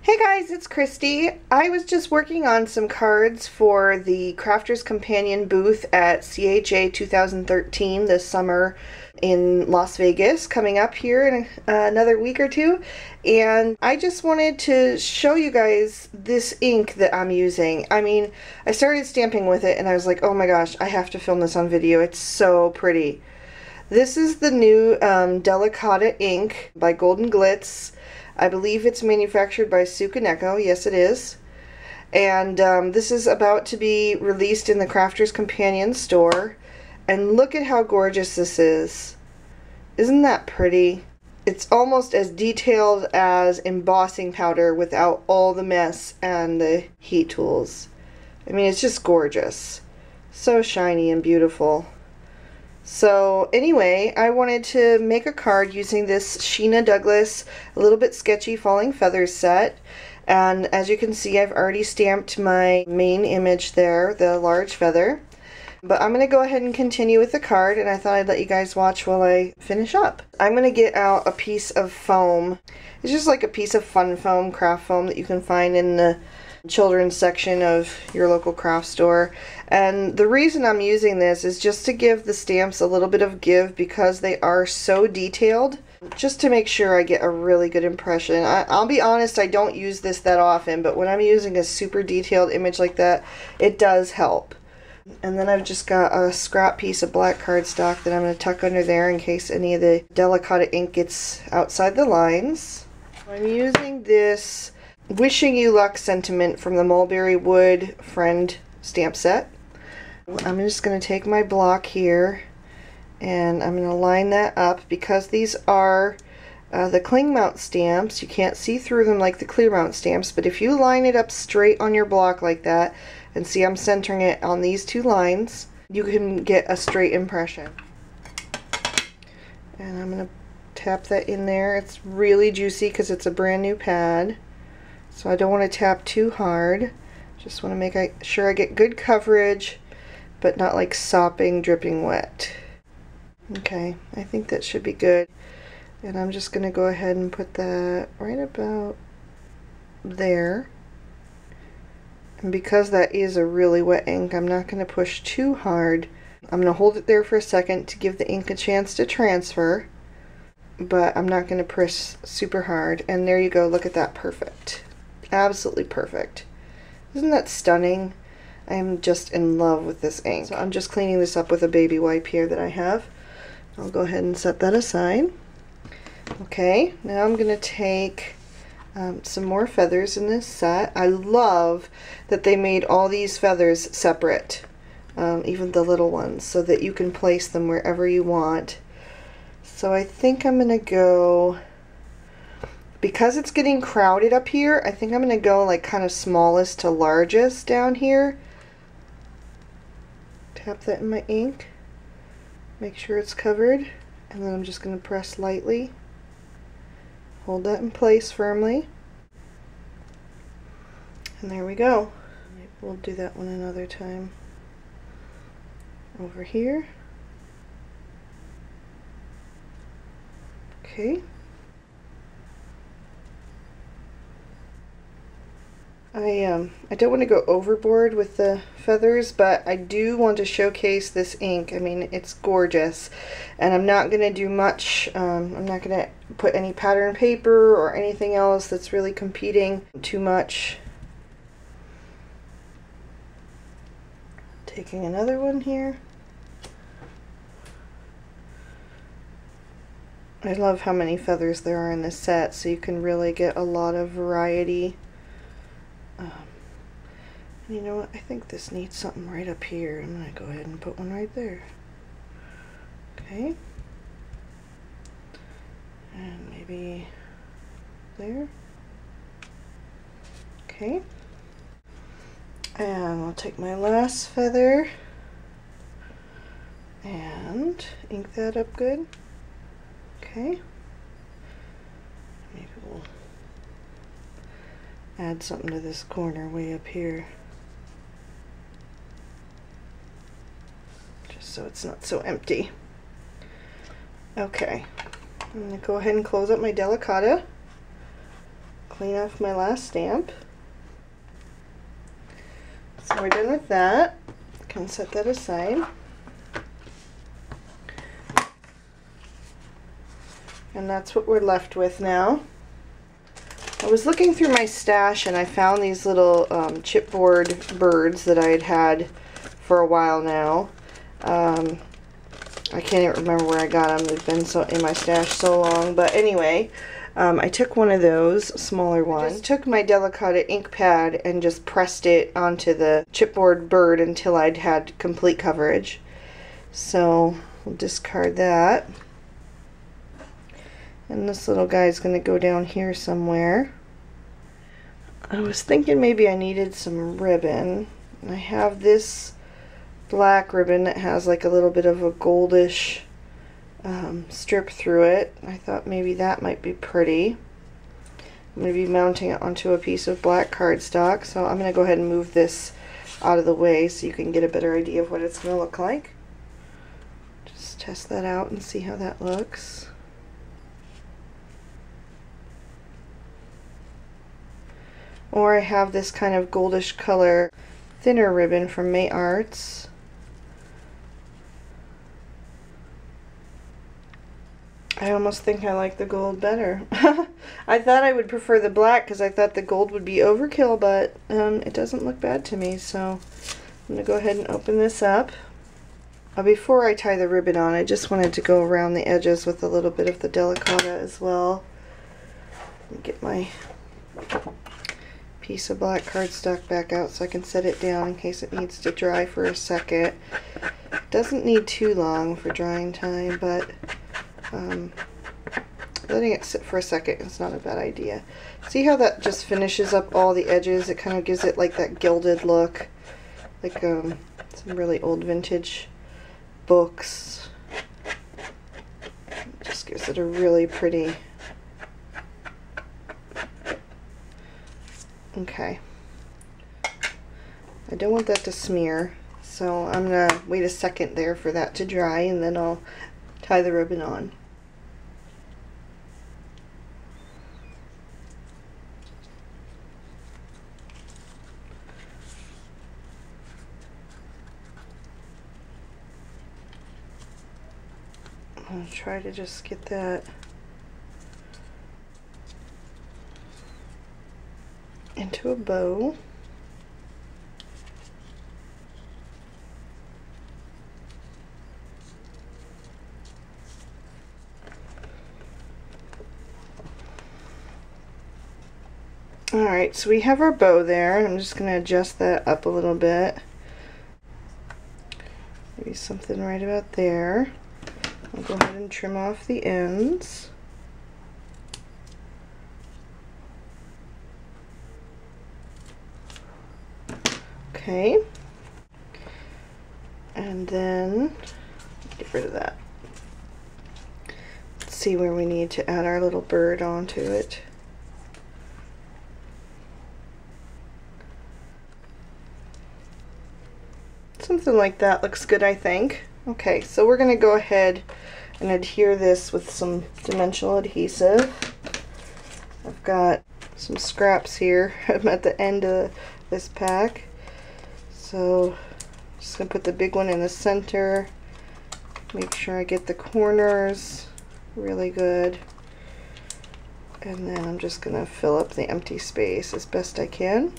Hey guys, it's Christy. I was just working on some cards for the Crafter's Companion booth at CHA 2013 this summer in Las Vegas, coming up here in another week or two. And I just wanted to show you guys this ink that I'm using. I mean, I started stamping with it and I was like, oh my gosh, I have to film this on video. It's so pretty. This is the new Delicata ink by Golden Glitz. I believe it's manufactured by Sukaneko. Yes, it is. And this is about to be released in the Crafter's Companion store. And look at how gorgeous this is. Isn't that pretty? It's almost as detailed as embossing powder without all the mess and the heat tools. I mean, it's just gorgeous. So shiny and beautiful. So anyway, I wanted to make a card using this Sheena Douglas a little bit sketchy falling feathers set, and as you can see, I've already stamped my main image there, the large feather. But I'm going to go ahead and continue with the card, and I thought I'd let you guys watch while I finish up. I'm going to get out a piece of foam. It's just like a piece of fun foam, craft foam that you can find in the children's section of your local craft store. And the reason I'm using this is just to give the stamps a little bit of give because they are so detailed, just to make sure I get a really good impression. I'll be honest, I don't use this that often, but when I'm using a super detailed image like that, it does help. And then I've just got a scrap piece of black cardstock that I'm going to tuck under there in case any of the Delicata ink gets outside the lines. I'm using this Wishing You Luck sentiment from the Mulberry Wood Friend stamp set. I'm just going to take my block here and I'm going to line that up because these are the cling mount stamps. You can't see through them like the clear mount stamps, but if you line it up straight on your block like that, and see I'm centering it on these two lines, you can get a straight impression. And I'm going to tap that in there. It's really juicy because it's a brand new pad. So I don't want to tap too hard. Just want to make sure I get good coverage, but not like sopping, dripping wet. Okay, I think that should be good. And I'm just going to go ahead and put that right about there. And because that is a really wet ink, I'm not going to push too hard. I'm going to hold it there for a second to give the ink a chance to transfer, but I'm not going to press super hard. And there you go, look at that, perfect. Absolutely perfect. Isn't that stunning? I am just in love with this ink. So I'm just cleaning this up with a baby wipe here that I have. I'll go ahead and set that aside. Okay, now I'm going to take some more feathers in this set. I love that they made all these feathers separate, even the little ones, so that you can place them wherever you want. So I think I'm going to go, because it's getting crowded up here, I think I'm going to go like kind of smallest to largest down here. Tap that in my ink, make sure it's covered, and then I'm just going to press lightly. Hold that in place firmly. And there we go. Maybe we'll do that one another time. Over here. Okay. I don't want to go overboard with the feathers, but I do want to showcase this ink. I mean, it's gorgeous, and I'm not going to do much. I'm not going to put any pattern paper or anything else that's really competing too much. Taking another one here. I love how many feathers there are in this set, so you can really get a lot of variety. You know what, I think this needs something right up here. I'm going to go ahead and put one right there. Okay. And maybe there. Okay. And I'll take my last feather and ink that up good. Okay. Maybe we'll add something to this corner way up here, just so it's not so empty. Okay, I'm going to go ahead and close up my Delicata, clean off my last stamp. So we're done with that. Can set that aside. And that's what we're left with now. I was looking through my stash and I found these little chipboard birds that I had had for a while now. I can't even remember where I got them. They've been so in my stash so long. But anyway, I took one of those, a smaller one. I just took my Delicata ink pad and just pressed it onto the chipboard bird until I'd had complete coverage. So we'll discard that. And this little guy's going to go down here somewhere. I was thinking maybe I needed some ribbon. I have this black ribbon that has like a little bit of a goldish strip through it. I thought maybe that might be pretty. I'm going to be mounting it onto a piece of black cardstock, so I'm going to go ahead and move this out of the way so you can get a better idea of what it's going to look like. Just test that out and see how that looks. Or I have this kind of goldish color thinner ribbon from May Arts. I almost think I like the gold better. I thought I would prefer the black because I thought the gold would be overkill, but it doesn't look bad to me, so I'm going to go ahead and open this up. Before I tie the ribbon on, I just wanted to go around the edges with a little bit of the Delicata as well. Get my piece of black cardstock back out so I can set it down in case it needs to dry for a second. It doesn't need too long for drying time, but letting it sit for a second is not a bad idea. See how that just finishes up all the edges? It kind of gives it like that gilded look, like some really old vintage books. It just gives it a really pretty. Okay. I don't want that to smear, so I'm gonna wait a second there for that to dry and then I'll tie the ribbon on. I'll try to just get that into a bow. Alright, so we have our bow there, and I'm just going to adjust that up a little bit. Maybe something right about there. I'll go ahead and trim off the ends. Okay, and then get rid of that. Let's see where we need to add our little bird onto it. Something like that looks good, I think. Okay, so we're going to go ahead and adhere this with some dimensional adhesive. I've got some scraps here. I'm at the end of this pack. So just going to put the big one in the center, make sure I get the corners really good, and then I'm just going to fill up the empty space as best I can.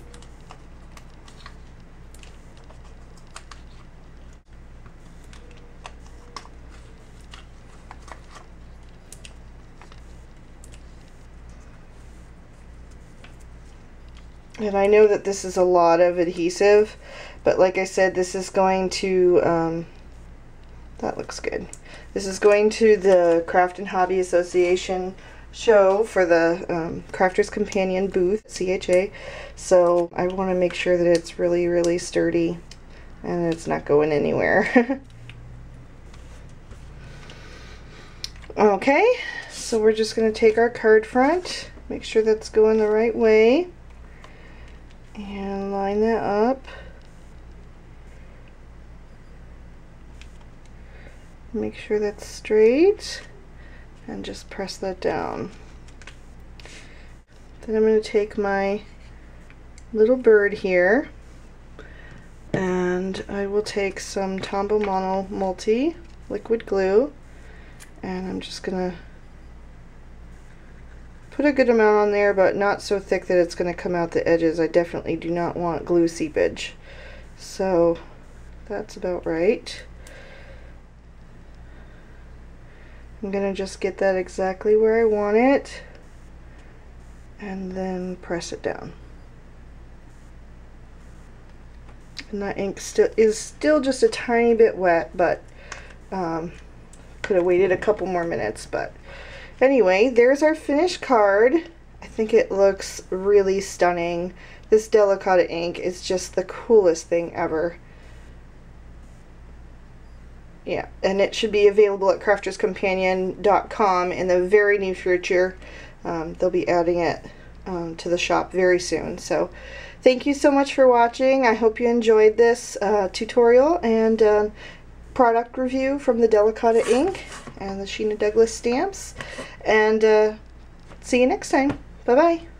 And I know that this is a lot of adhesive, but like I said, this is going to, that looks good. This is going to the Craft and Hobby Association show for the Crafter's Companion booth at CHA, so I want to make sure that it's really, really sturdy and it's not going anywhere. Okay, so we're just going to take our card front, make sure that's going the right way, and line that up. Make sure that's straight, and just press that down. Then I'm going to take my little bird here, and I will take some Tombow Mono Multi liquid glue, and I'm just going to put a good amount on there, but not so thick that it's going to come out the edges. I definitely do not want glue seepage. So that's about right. I'm going to just get that exactly where I want it and then press it down. And that ink is still just a tiny bit wet, but could have waited a couple more minutes. But anyway, there's our finished card. I think it looks really stunning. This Delicata ink is just the coolest thing ever. Yeah, and it should be available at crafterscompanion.com in the very near future. They'll be adding it to the shop very soon. So thank you so much for watching. I hope you enjoyed this tutorial and product review from the Delicata ink and the Sheena Douglas stamps. And see you next time. Bye-bye.